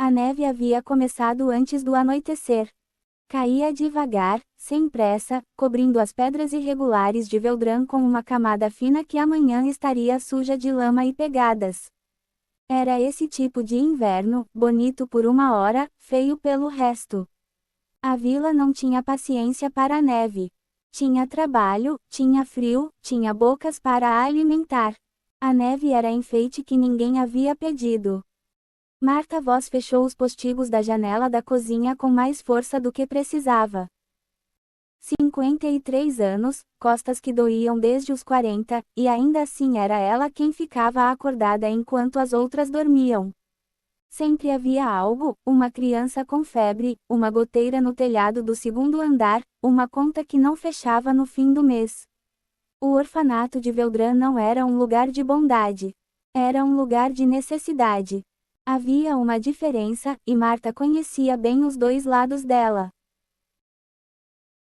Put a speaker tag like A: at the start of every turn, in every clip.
A: A neve havia começado antes do anoitecer. Caía devagar, sem pressa, cobrindo as pedras irregulares de Veldran com uma camada fina que amanhã estaria suja de lama e pegadas. Era esse tipo de inverno, bonito por uma hora, feio pelo resto. A vila não tinha paciência para a neve. Tinha trabalho, tinha frio, tinha bocas para a alimentar. A neve era enfeite que ninguém havia pedido. Marta Voss fechou os postigos da janela da cozinha com mais força do que precisava. 53 anos, costas que doíam desde os 40, e ainda assim era ela quem ficava acordada enquanto as outras dormiam. Sempre havia algo, uma criança com febre, uma goteira no telhado do segundo andar, uma conta que não fechava no fim do mês. O orfanato de Veldran não era um lugar de bondade. Era um lugar de necessidade. Havia uma diferença, e Marta conhecia bem os dois lados dela.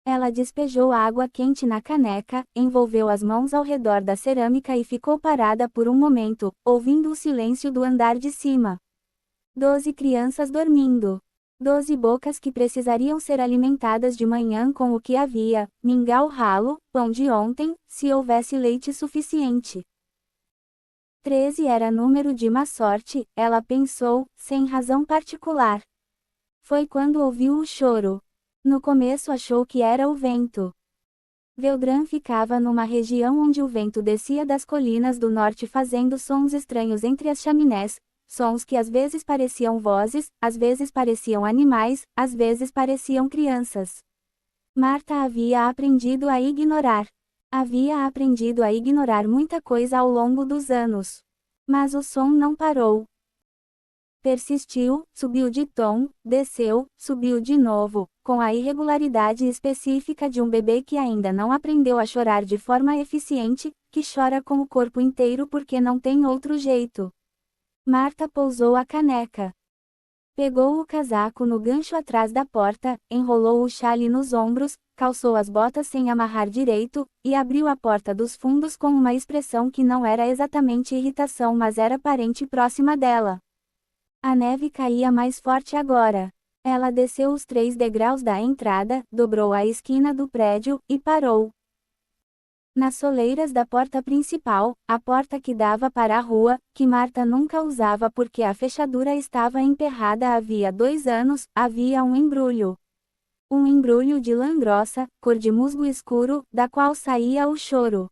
A: Ela despejou água quente na caneca, envolveu as mãos ao redor da cerâmica e ficou parada por um momento, ouvindo o silêncio do andar de cima. 12 crianças dormindo. 12 bocas que precisariam ser alimentadas de manhã com o que havia, mingau ralo, pão de ontem, se houvesse leite suficiente. 13 era número de má sorte, ela pensou, sem razão particular. Foi quando ouviu o choro. No começo achou que era o vento. Veldran ficava numa região onde o vento descia das colinas do norte fazendo sons estranhos entre as chaminés, sons que às vezes pareciam vozes, às vezes pareciam animais, às vezes pareciam crianças. Marta havia aprendido a ignorar. Havia aprendido a ignorar muita coisa ao longo dos anos. Mas o som não parou. Persistiu, subiu de tom, desceu, subiu de novo, com a irregularidade específica de um bebê que ainda não aprendeu a chorar de forma eficiente, que chora com o corpo inteiro porque não tem outro jeito. Marta pousou a caneca. Pegou o casaco no gancho atrás da porta, enrolou o chale nos ombros, calçou as botas sem amarrar direito, e abriu a porta dos fundos com uma expressão que não era exatamente irritação mas era parente próxima dela. A neve caía mais forte agora. Ela desceu os 3 degraus da entrada, dobrou a esquina do prédio, e parou. Nas soleiras da porta principal, a porta que dava para a rua, que Marta nunca usava porque a fechadura estava emperrada havia 2 anos, havia um embrulho. Um embrulho de lã grossa, cor de musgo escuro, da qual saía o choro.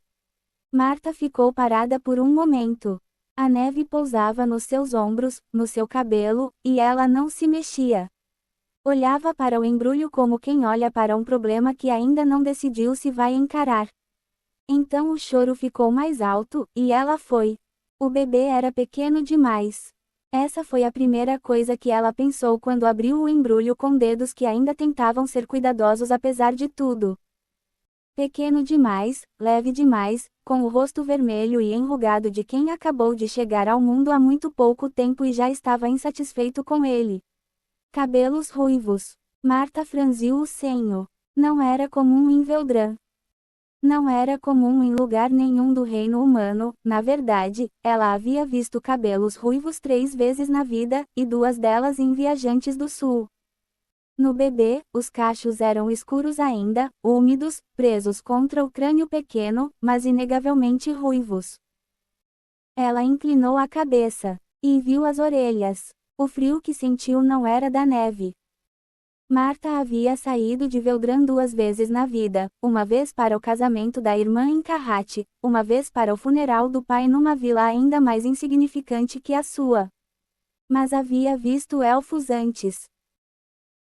A: Marta ficou parada por um momento. A neve pousava nos seus ombros, no seu cabelo, e ela não se mexia. Olhava para o embrulho como quem olha para um problema que ainda não decidiu se vai encarar. Então o choro ficou mais alto, e ela foi. O bebê era pequeno demais. Essa foi a primeira coisa que ela pensou quando abriu o embrulho com dedos que ainda tentavam ser cuidadosos apesar de tudo. Pequeno demais, leve demais, com o rosto vermelho e enrugado de quem acabou de chegar ao mundo há muito pouco tempo e já estava insatisfeito com ele. Cabelos ruivos. Marta franziu o senho. Não era comum em Veldran. Não era comum em lugar nenhum do reino humano, na verdade, ela havia visto cabelos ruivos 3 vezes na vida, e 2 delas em Viajantes do Sul. No bebê, os cachos eram escuros ainda, úmidos, presos contra o crânio pequeno, mas inegavelmente ruivos. Ela inclinou a cabeça, e viu as orelhas. O frio que sentiu não era da neve. Marta havia saído de Veldran 2 vezes na vida, uma vez para o casamento da irmã em Carrate, uma vez para o funeral do pai numa vila ainda mais insignificante que a sua. Mas havia visto elfos antes.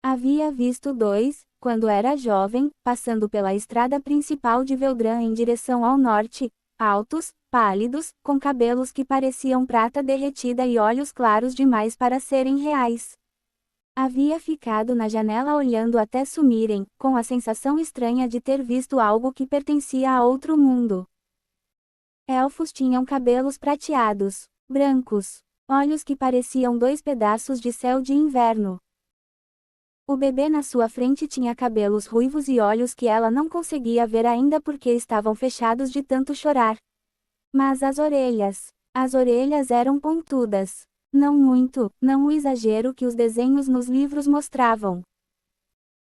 A: Havia visto 2, quando era jovem, passando pela estrada principal de Veldran em direção ao norte, altos, pálidos, com cabelos que pareciam prata derretida e olhos claros demais para serem reais. Havia ficado na janela olhando até sumirem, com a sensação estranha de ter visto algo que pertencia a outro mundo. Elfos tinham cabelos prateados, brancos, olhos que pareciam 2 pedaços de céu de inverno. O bebê na sua frente tinha cabelos ruivos e olhos que ela não conseguia ver ainda porque estavam fechados de tanto chorar. Mas as orelhas eram pontudas. Não muito, não o exagero que os desenhos nos livros mostravam.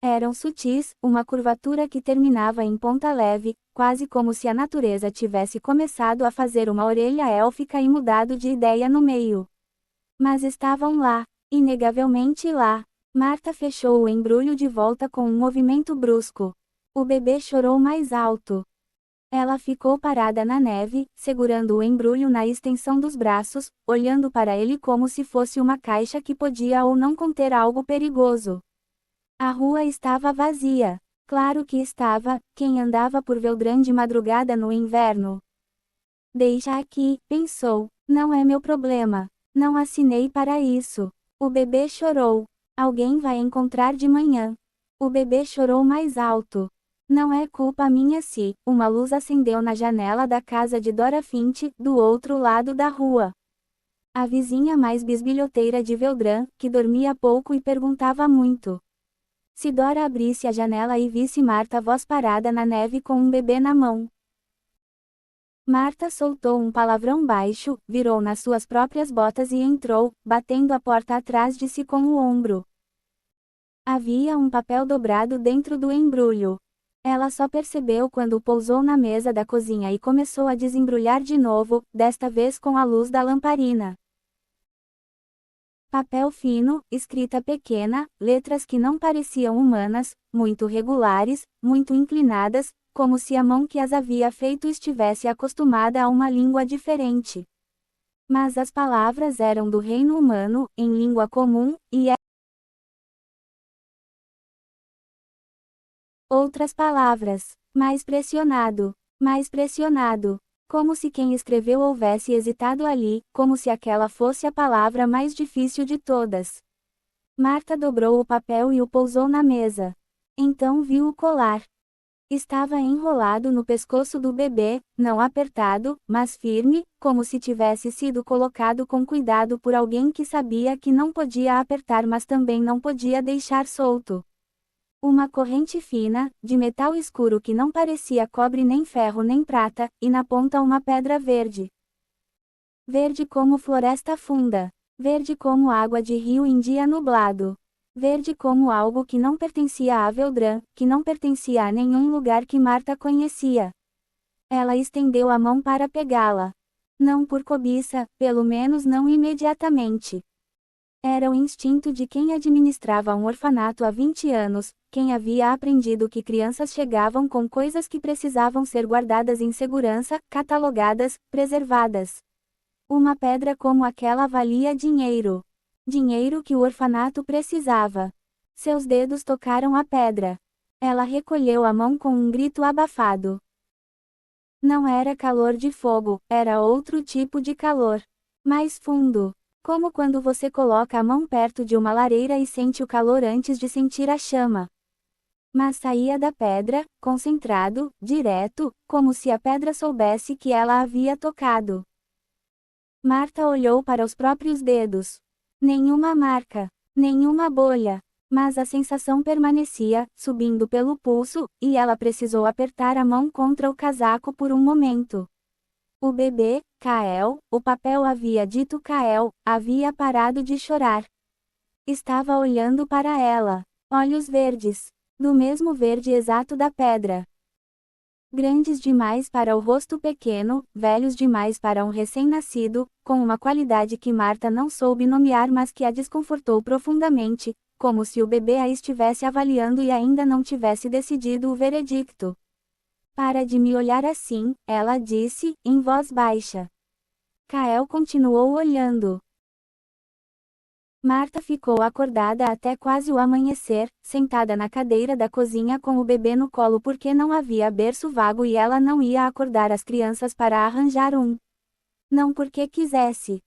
A: Eram sutis, uma curvatura que terminava em ponta leve, quase como se a natureza tivesse começado a fazer uma orelha élfica e mudado de ideia no meio. Mas estavam lá, inegavelmente lá. Marta fechou o embrulho de volta com um movimento brusco. O bebê chorou mais alto. Ela ficou parada na neve, segurando o embrulho na extensão dos braços, olhando para ele como se fosse uma caixa que podia ou não conter algo perigoso. A rua estava vazia. Claro que estava, quem andava por Veldran de madrugada no inverno? Deixa aqui, pensou, não é meu problema. Não assinei para isso. O bebê chorou. Alguém vai encontrar de manhã. O bebê chorou mais alto. Não é culpa minha se uma luz acendeu na janela da casa de Dora Fint, do outro lado da rua. A vizinha mais bisbilhoteira de Veldran, que dormia pouco e perguntava muito. Se Dora abrisse a janela e visse Marta voz parada na neve com um bebê na mão. Marta soltou um palavrão baixo, virou nas suas próprias botas e entrou, batendo a porta atrás de si com o ombro. Havia um papel dobrado dentro do embrulho. Ela só percebeu quando pousou na mesa da cozinha e começou a desembrulhar de novo, desta vez com a luz da lamparina. Papel fino, escrita pequena, letras que não pareciam humanas, muito regulares, muito inclinadas, como se a mão que as havia feito estivesse acostumada a uma língua diferente. Mas as palavras eram do reino humano, em língua comum, e outras palavras. Mais pressionado. Mais pressionado. Como se quem escreveu houvesse hesitado ali, como se aquela fosse a palavra mais difícil de todas. Marta dobrou o papel e o pousou na mesa. Então viu o colar. Estava enrolado no pescoço do bebê, não apertado, mas firme, como se tivesse sido colocado com cuidado por alguém que sabia que não podia apertar mas também não podia deixar solto. Uma corrente fina, de metal escuro que não parecia cobre nem ferro nem prata, e na ponta uma pedra verde. Verde como floresta funda. Verde como água de rio em dia nublado. Verde como algo que não pertencia a Veldran, que não pertencia a nenhum lugar que Marta conhecia. Ela estendeu a mão para pegá-la. Não por cobiça, pelo menos não imediatamente. Era o instinto de quem administrava um orfanato há 20 anos, quem havia aprendido que crianças chegavam com coisas que precisavam ser guardadas em segurança, catalogadas, preservadas. Uma pedra como aquela valia dinheiro. Dinheiro que o orfanato precisava. Seus dedos tocaram a pedra. Ela recolheu a mão com um grito abafado. Não era calor de fogo, era outro tipo de calor. Mais fundo. Como quando você coloca a mão perto de uma lareira e sente o calor antes de sentir a chama. Mas saía da pedra, concentrado, direto, como se a pedra soubesse que ela havia tocado. Marta olhou para os próprios dedos. Nenhuma marca, nenhuma bolha. Mas a sensação permanecia, subindo pelo pulso, e ela precisou apertar a mão contra o casaco por um momento. O bebê, Kael, o papel havia dito Kael, havia parado de chorar. Estava olhando para ela. Olhos verdes. Do mesmo verde exato da pedra. Grandes demais para o rosto pequeno, velhos demais para um recém-nascido, com uma qualidade que Marta não soube nomear mas que a desconfortou profundamente, como se o bebê a estivesse avaliando e ainda não tivesse decidido o veredicto. Para de me olhar assim, ela disse, em voz baixa. Kael continuou olhando. Marta ficou acordada até quase o amanhecer, sentada na cadeira da cozinha com o bebê no colo porque não havia berço vago e ela não ia acordar as crianças para arranjar um. Não porque quisesse.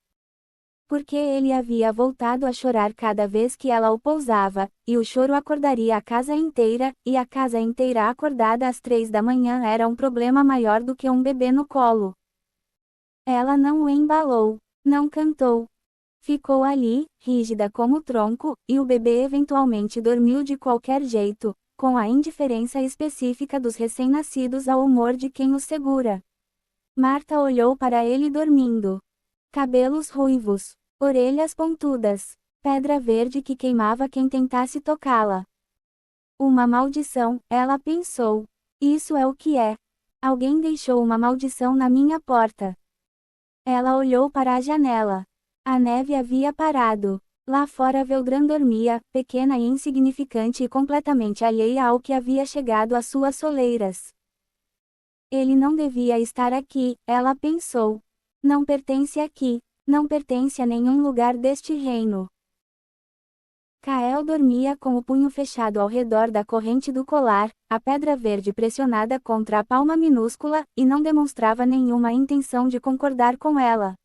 A: Porque ele havia voltado a chorar cada vez que ela o pousava, e o choro acordaria a casa inteira, e a casa inteira acordada às 3 da manhã era um problema maior do que um bebê no colo. Ela não o embalou, não cantou. Ficou ali, rígida como tronco, e o bebê eventualmente dormiu de qualquer jeito, com a indiferença específica dos recém-nascidos ao humor de quem os segura. Marta olhou para ele dormindo. Cabelos ruivos. orelhas pontudas, pedra verde que queimava quem tentasse tocá-la. Uma maldição, ela pensou. Isso é o que é. Alguém deixou uma maldição na minha porta. Ela olhou para a janela. A neve havia parado. Lá fora Veldran dormia, pequena e insignificante e completamente alheia ao que havia chegado às suas soleiras. Ele não devia estar aqui, ela pensou. Não pertence aqui. Não pertence a nenhum lugar deste reino. Kael dormia com o punho fechado ao redor da corrente do colar, a pedra verde pressionada contra a palma minúscula, e não demonstrava nenhuma intenção de concordar com ela.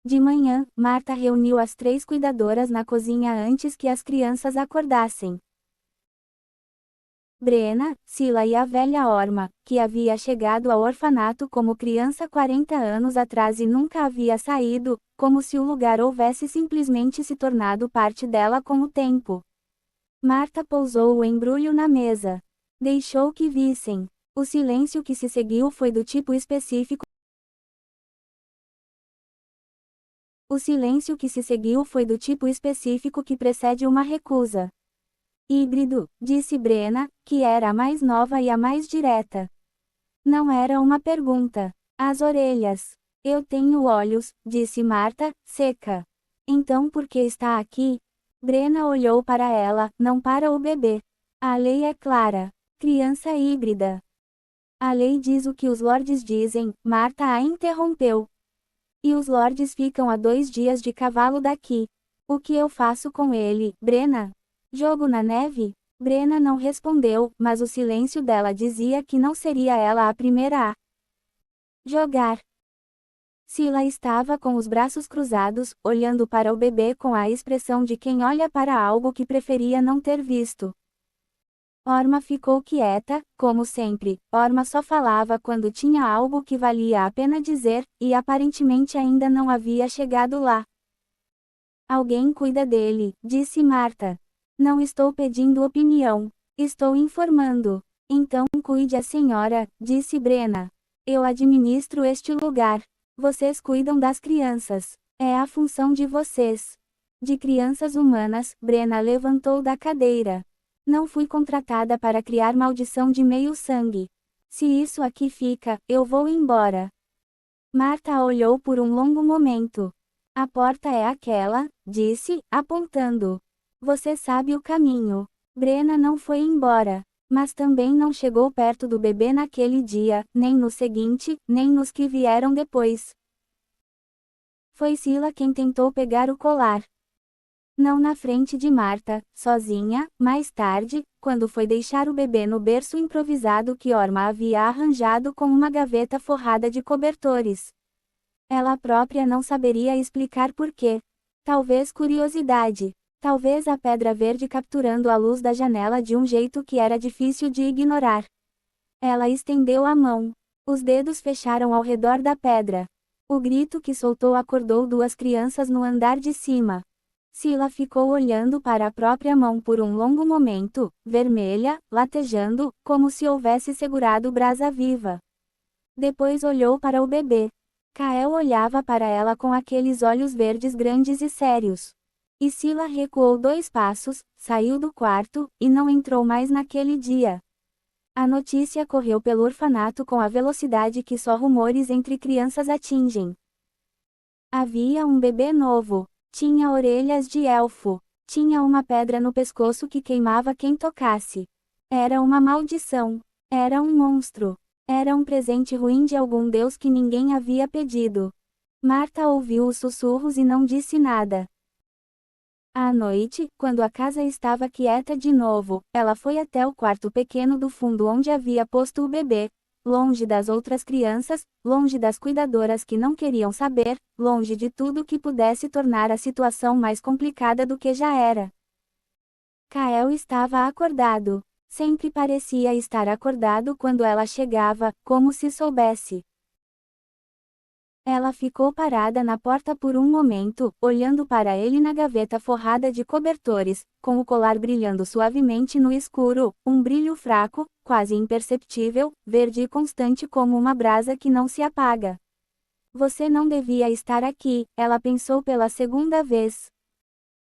A: De manhã, Marta reuniu as 3 cuidadoras na cozinha antes que as crianças acordassem. Brena, Sila e a velha Orma, que havia chegado ao orfanato como criança 40 anos atrás e nunca havia saído, como se o lugar houvesse simplesmente se tornado parte dela com o tempo. Marta pousou o embrulho na mesa. Deixou que vissem. O silêncio que se seguiu foi do tipo específico. O silêncio que se seguiu foi do tipo específico que precede uma recusa. Híbrido, disse Brena, que era a mais nova e a mais direta. Não era uma pergunta. As orelhas. Eu tenho olhos, disse Marta, seca. Então por que está aqui? Brena olhou para ela, não para o bebê. A lei é clara. Criança híbrida. A lei diz o que os lordes dizem, Marta a interrompeu. E os lordes ficam a 2 dias de cavalo daqui. O que eu faço com ele, Brena? Jogo na neve? Brena não respondeu, mas o silêncio dela dizia que não seria ela a primeira a jogar. Sila estava com os braços cruzados, olhando para o bebê com a expressão de quem olha para algo que preferia não ter visto. Orma ficou quieta, como sempre. Orma só falava quando tinha algo que valia a pena dizer, e aparentemente ainda não havia chegado lá. Alguém cuida dele, disse Marta. Não estou pedindo opinião. Estou informando. Então cuide a senhora, disse Brena. Eu administro este lugar. Vocês cuidam das crianças. É a função de vocês. De crianças humanas, Brena levantou da cadeira. Não fui contratada para criar maldição de meio-sangue. Se isso aqui fica, eu vou embora. Marta a olhou por um longo momento. A porta é aquela, disse, apontando. Você sabe o caminho. Brena não foi embora. Mas também não chegou perto do bebê naquele dia, nem no seguinte, nem nos que vieram depois. Foi Sila quem tentou pegar o colar. Não na frente de Marta, sozinha, mais tarde, quando foi deixar o bebê no berço improvisado que Orma havia arranjado com uma gaveta forrada de cobertores. Ela própria não saberia explicar porquê. Talvez curiosidade. Talvez a pedra verde capturando a luz da janela de um jeito que era difícil de ignorar. Ela estendeu a mão. Os dedos fecharam ao redor da pedra. O grito que soltou acordou 2 crianças no andar de cima. Sila ficou olhando para a própria mão por um longo momento, vermelha, latejando, como se houvesse segurado brasa viva. Depois olhou para o bebê. Kael olhava para ela com aqueles olhos verdes grandes e sérios. E Sila recuou 2 passos, saiu do quarto, e não entrou mais naquele dia. A notícia correu pelo orfanato com a velocidade que só rumores entre crianças atingem. Havia um bebê novo. Tinha orelhas de elfo. Tinha uma pedra no pescoço que queimava quem tocasse. Era uma maldição. Era um monstro. Era um presente ruim de algum deus que ninguém havia pedido. Marta ouviu os sussurros e não disse nada. À noite, quando a casa estava quieta de novo, ela foi até o quarto pequeno do fundo onde havia posto o bebê, longe das outras crianças, longe das cuidadoras que não queriam saber, longe de tudo que pudesse tornar a situação mais complicada do que já era. Kael estava acordado. Sempre parecia estar acordado quando ela chegava, como se soubesse. Ela ficou parada na porta por um momento, olhando para ele na gaveta forrada de cobertores, com o colar brilhando suavemente no escuro, um brilho fraco, quase imperceptível, verde e constante como uma brasa que não se apaga. Você não devia estar aqui, ela pensou pela segunda vez.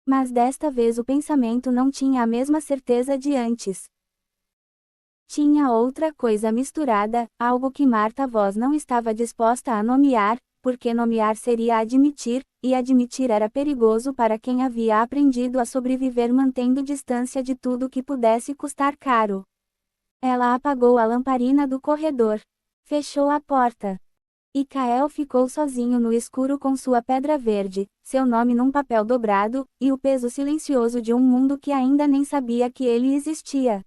A: Mas desta vez o pensamento não tinha a mesma certeza de antes. Tinha outra coisa misturada, algo que Marta Voz não estava disposta a nomear, porque nomear seria admitir, e admitir era perigoso para quem havia aprendido a sobreviver mantendo distância de tudo que pudesse custar caro. Ela apagou a lamparina do corredor. Fechou a porta. E Kael ficou sozinho no escuro com sua pedra verde, seu nome num papel dobrado, e o peso silencioso de um mundo que ainda nem sabia que ele existia.